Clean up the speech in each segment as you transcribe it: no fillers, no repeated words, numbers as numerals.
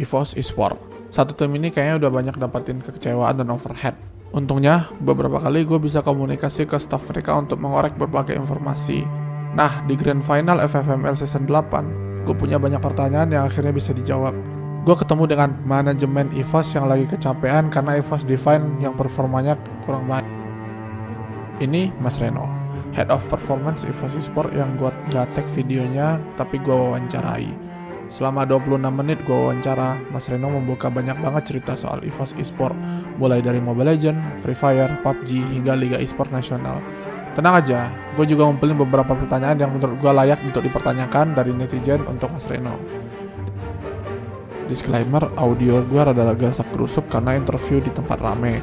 EVOS Esports. Satu tim ini kayaknya udah banyak dapatin kekecewaan dan overhead. Untungnya, beberapa kali gue bisa komunikasi ke staff mereka untuk mengorek berbagai informasi. Nah, di Grand Final FFML Season 8, gue punya banyak pertanyaan yang akhirnya bisa dijawab. Gue ketemu dengan manajemen EVOS yang lagi kecapean karena EVOS Divine yang performanya kurang baik. Ini Mas Reno, Head of Performance EVOS Esports yang gue gak tag videonya, tapi gue wawancarai. Selama 26 menit gue wawancara, Mas Reno membuka banyak banget cerita soal EVOS Esports, mulai dari Mobile Legends, Free Fire, PUBG, hingga Liga Esports Nasional. Tenang aja, gue juga ngumpulin beberapa pertanyaan yang menurut gue layak untuk dipertanyakan dari netizen untuk Mas Reno. Disclaimer, audio gue rada gersak gerusuk karena interview di tempat rame.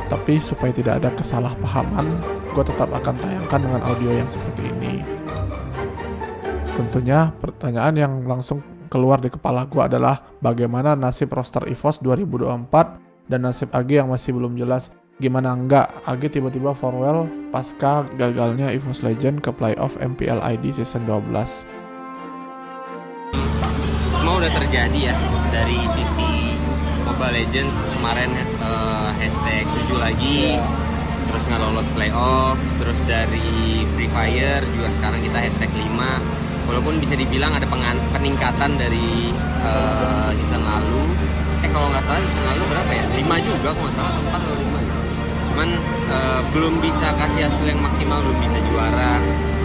Tapi supaya tidak ada kesalahpahaman, gue tetap akan tayangkan dengan audio yang seperti ini. Tentunya pertanyaan yang langsung keluar di kepala gue adalah bagaimana nasib roster EVOS 2024 dan nasib AG yang masih belum jelas. Gimana enggak AG tiba-tiba farewell pasca gagalnya EVOS Legend ke playoff MPL ID Season 12. Semua udah terjadi ya, dari sisi Mobile Legends kemarin hashtag 7 lagi, terus nggak lolos playoff, terus dari Free Fire juga sekarang kita hashtag 5. Walaupun bisa dibilang ada peningkatan dari season lalu. Kalau nggak salah season lalu berapa ya? 5 juga kalau nggak salah, 4 atau 5. Cuman belum bisa kasih hasil yang maksimal, belum bisa juara,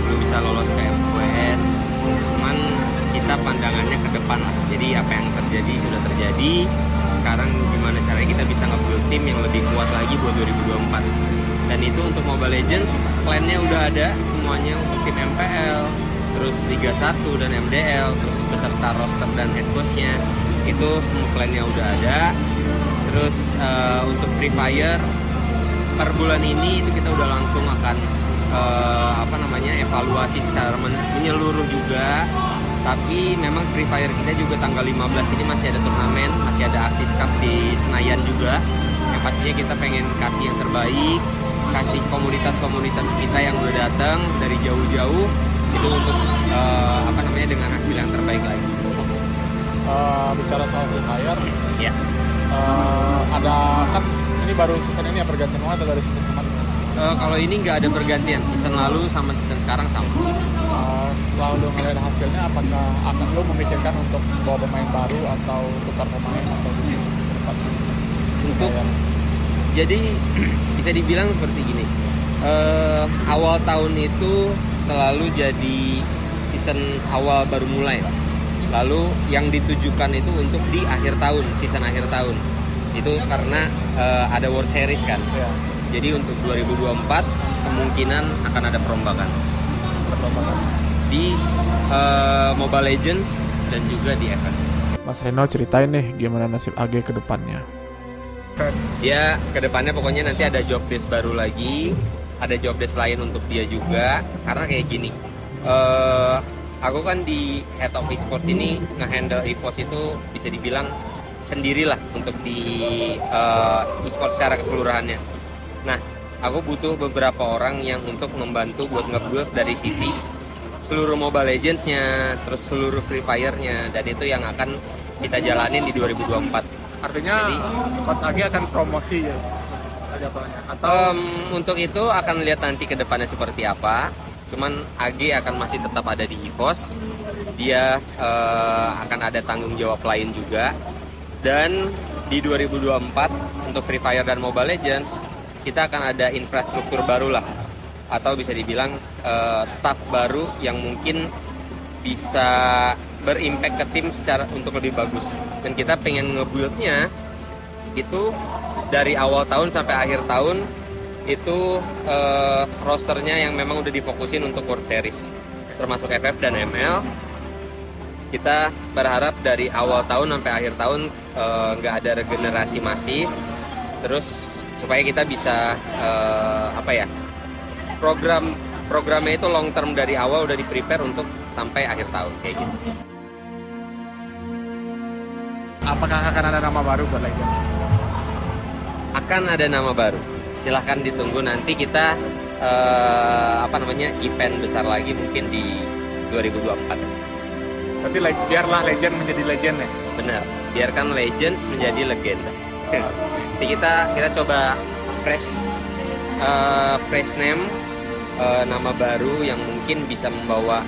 belum bisa lolos ke MPS. Cuman kita pandangannya ke depan lah. Jadi apa yang terjadi sudah terjadi. Sekarang gimana caranya kita bisa nge-build tim yang lebih kuat lagi buat 2024. Dan itu untuk Mobile Legends, plannya udah ada semuanya untuk tim MPL, terus Liga 1 dan MDL, terus beserta roster dan head coach-nya. Itu semua plannya udah ada. Terus untuk Free Fire per bulan ini itu kita udah langsung akan evaluasi secara menyeluruh juga. Tapi memang Free Fire kita juga tanggal 15 ini masih ada turnamen, masih ada Axis Cup di Senayan juga. Yang pastinya kita pengen kasih yang terbaik, kasih komunitas-komunitas kita yang udah datang dari jauh-jauh itu untuk dengan hasil yang terbaik lagi. Bicara soal Free Fire, ya. Ada kan ini baru season ini ya, pergantian atau dari season kemarin? Kalau ini nggak ada pergantian, season lalu sama season sekarang sama. Setelah lu ngeliat hasilnya, apakah akan lu memikirkan untuk bawa pemain baru atau tukar pemain atau untuk jadi bisa dibilang seperti gini, awal tahun itu selalu jadi season awal baru mulai lah. Lalu yang ditujukan itu untuk di akhir tahun, season akhir tahun itu karena ada World Series kan ya. Jadi untuk 2024 kemungkinan akan ada perombakan di Mobile Legends dan juga di event. Mas Reno ceritain nih gimana nasib AG ke depannya. Ya, ke depannya pokoknya nanti ada job desk baru lagi, ada job desk lain untuk dia juga. Karena kayak gini, aku kan di Head of Esports ini nge-handle EVOS itu bisa dibilang sendirilah untuk di esports secara keseluruhannya. Nah, aku butuh beberapa orang yang untuk membantu buat nge-build dari sisi seluruh Mobile Legends-nya, terus seluruh Free Fire-nya, dan itu yang akan kita jalanin di 2024. Artinya Coach AG akan promosi ya? Atau untuk itu akan lihat nanti ke depannya seperti apa. Cuman AG akan masih tetap ada di EVOS. Dia akan ada tanggung jawab lain juga. Dan di 2024 untuk Free Fire dan Mobile Legends kita akan ada infrastruktur baru lah, atau bisa dibilang staff baru yang mungkin bisa berimpact ke tim secara untuk lebih bagus. Dan kita pengen nge-build-nya itu dari awal tahun sampai akhir tahun itu rosternya yang memang udah difokusin untuk World Series, termasuk FF dan ML. Kita berharap dari awal tahun sampai akhir tahun nggak ada regenerasi masif, terus supaya kita bisa programnya itu long term dari awal udah di prepare untuk sampai akhir tahun kayak gitu. Apakah akan ada nama baru buat Legends? Akan ada nama baru. Silahkan ditunggu nanti kita event besar lagi mungkin di 2024. Berarti biarlah legend menjadi legend ya. Benar, biarkan legends menjadi legenda. Jadi kita coba fresh name, nama baru yang mungkin bisa membawa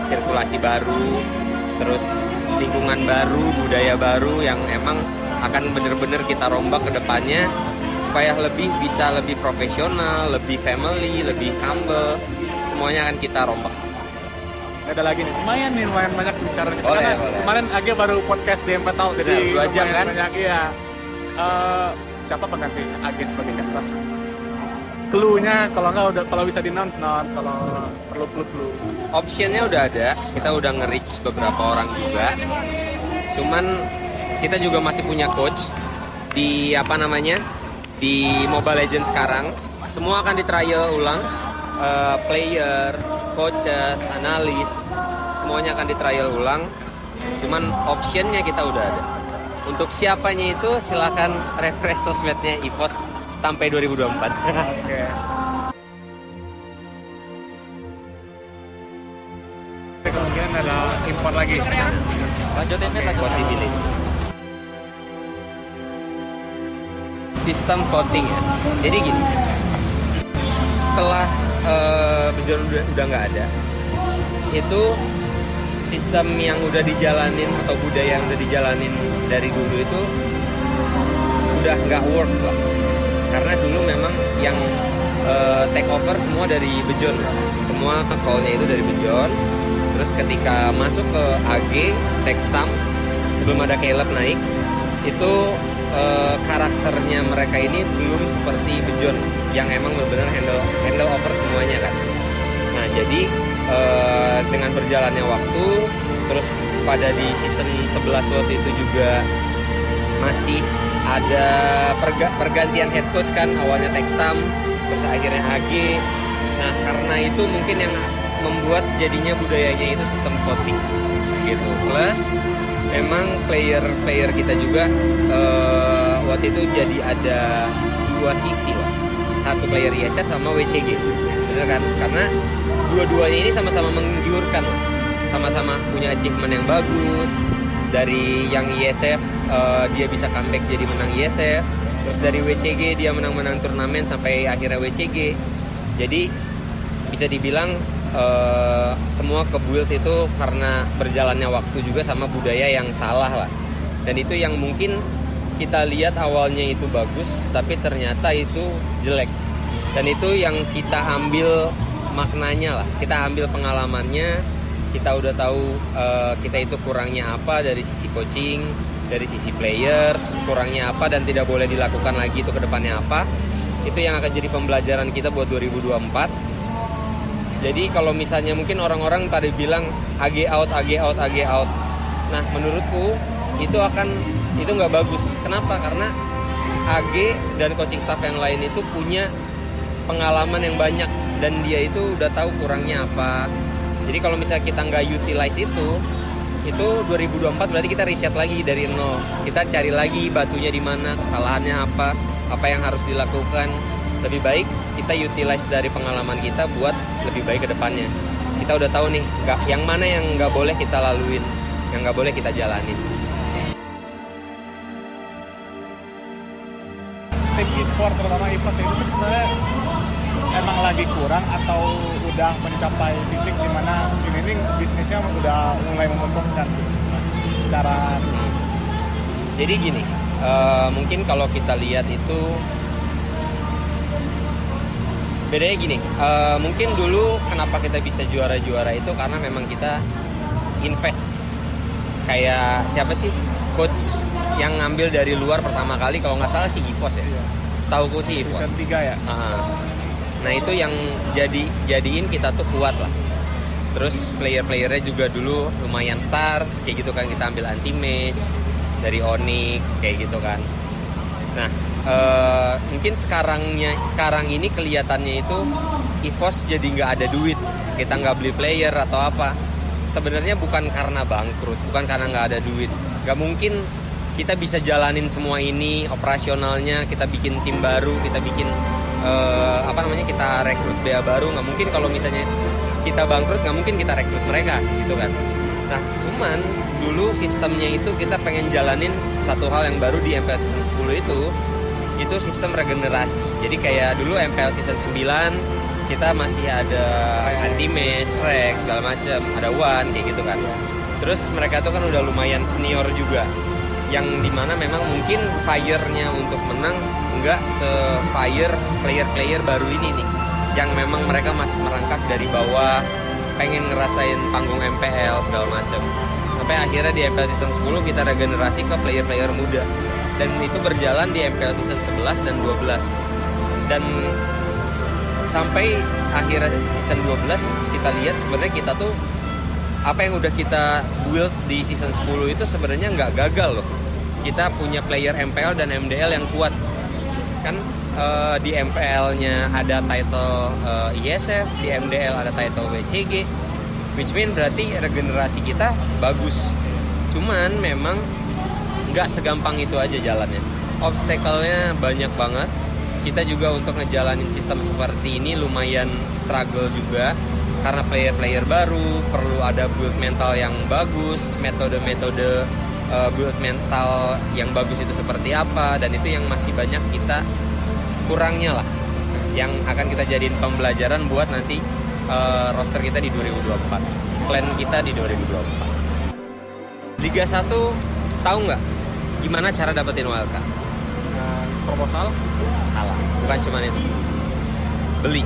sirkulasi baru, terus lingkungan baru, budaya baru yang emang akan bener-bener kita rombak ke depannya supaya bisa lebih profesional, lebih family, lebih humble, semuanya akan kita rombak. Ada lagi nih, lumayan banyak bicara nih. Boleh, Karena boleh. kemarin Age baru podcast di Empat Talk, jadi 2 jam kan? banyak, iya. Siapa pengganti Age sebagai captain? Clue-nya kalau bisa di-announce, kalau perlu clue. Optionnya udah ada, kita udah nge-reach beberapa orang juga. Cuman kita juga masih punya coach di di Mobile Legends sekarang. Semua akan di-trial ulang, player, coaches, analis, semuanya akan di-trial ulang. Cuman optionnya kita udah ada. Untuk siapanya itu silakan refresh sosmednya EVOS sampai 2024. Oke. Kemungkinan ada impor lagi. Lanjutin possibility. Sistem voting ya. Jadi gini, setelah Bejorn udah nggak ada, itu sistem yang udah dijalanin atau budaya yang udah dijalanin dari dulu itu udah nggak works lah. Karena dulu memang yang take over semua dari Bejorn, semua call-nya itu dari Bejorn. Terus ketika masuk ke AG, Techstamp, sebelum ada Caleb naik, itu karakternya mereka ini belum seperti Bejorn yang emang benar-benar handle over semuanya kan. Nah jadi dengan berjalannya waktu, terus pada di season 11 waktu itu juga masih ada pergantian head coach kan, awalnya Techstamp, terus akhirnya AG. Nah karena itu mungkin yang membuat jadinya budayanya itu sistem voting gitu. Plus memang player kita juga waktu itu jadi ada 2 sisi lah, satu player ISF sama WCG, bener kan? Karena dua-duanya ini sama-sama menggiurkan, sama-sama punya achievement yang bagus. Dari yang ISF dia bisa comeback jadi menang ISF, terus dari WCG dia menang-menang turnamen sampai akhirnya WCG. Jadi bisa dibilang semua ke-build itu karena berjalannya waktu juga sama budaya yang salah lah. Dan itu yang mungkin kita lihat awalnya itu bagus, tapi ternyata itu jelek. Dan itu yang kita ambil maknanya lah, kita ambil pengalamannya, kita udah tahu kita itu kurangnya apa dari sisi coaching, dari sisi players, kurangnya apa dan tidak boleh dilakukan lagi itu ke depannya apa. Itu yang akan jadi pembelajaran kita buat 2024. Jadi kalau misalnya mungkin orang-orang pada bilang AG out. Nah menurutku itu nggak bagus. Kenapa? Karena AG dan coaching staff yang lain itu punya pengalaman yang banyak dan dia itu udah tahu kurangnya apa. Jadi kalau misalnya kita nggak utilize itu 2024 berarti kita riset lagi dari nol. Kita cari lagi batunya di mana, kesalahannya apa yang harus dilakukan. Lebih baik kita utilize dari pengalaman kita buat lebih baik ke depannya. Kita udah tahu nih yang mana yang nggak boleh kita laluin, yang nggak boleh kita jalanin. Tim e-sport terutama EVOS itu sebenarnya emang lagi kurang atau udah mencapai titik di mana ini bisnisnya udah mulai menguntungkan secara Jadi gini, mungkin kalau kita lihat itu bedanya gini, mungkin dulu kenapa kita bisa juara-juara itu karena memang kita invest. Kayak siapa sih coach yang ngambil dari luar pertama kali, kalau nggak salah sih EVOS ya. Setauku sih EVOS. Season 3 ya. Nah itu yang jadiin kita tuh kuat lah. Terus player-playernya juga dulu lumayan stars kayak gitu kan, kita ambil anti-match dari Onyx kayak gitu kan. Nah mungkin sekarang ini kelihatannya itu EVOS jadi nggak ada duit, kita nggak beli player atau apa. Sebenarnya bukan karena bangkrut, bukan karena nggak ada duit. Nggak mungkin kita bisa jalanin semua ini operasionalnya, kita bikin tim baru, kita bikin kita rekrut BA baru. Nggak mungkin kalau misalnya kita bangkrut, nggak mungkin kita rekrut mereka gitu kan. Nah, cuman dulu sistemnya itu kita pengen jalanin satu hal yang baru di MPL Season 10 itu sistem regenerasi. Jadi kayak dulu MPL Season 9 kita masih ada anti-match, Rex, segala macam, ada One kayak gitu kan. Terus mereka tuh kan udah lumayan senior juga, yang dimana memang mungkin fire-nya untuk menang nggak se-fire player-player baru ini nih, yang memang mereka masih merangkak dari bawah, pengen ngerasain panggung MPL segala macam. Sampai akhirnya di MPL Season 10 kita regenerasi ke player-player muda, dan itu berjalan di MPL Season 11 dan 12. Dan sampai akhirnya Season 12 kita lihat sebenarnya kita tuh apa yang udah kita build di Season 10 itu sebenarnya nggak gagal loh. Kita punya player MPL dan MDL yang kuat kan. Di MPL-nya ada title ISF, di MDL ada title WCG, which mean berarti regenerasi kita bagus. Cuman memang nggak segampang itu aja jalannya. Obstacle-nya banyak banget. Kita juga untuk ngejalanin sistem seperti ini lumayan struggle juga, karena player-player baru, perlu ada build mental yang bagus, metode-metode build mental yang bagus itu seperti apa, dan itu yang masih banyak kita kurangnya lah, yang akan kita jadiin pembelajaran buat nanti roster kita di 2024, plan kita di 2024. Liga 1 tahu nggak gimana cara dapetin wildcard? Proposal? Salah, bukan cuma itu, beli.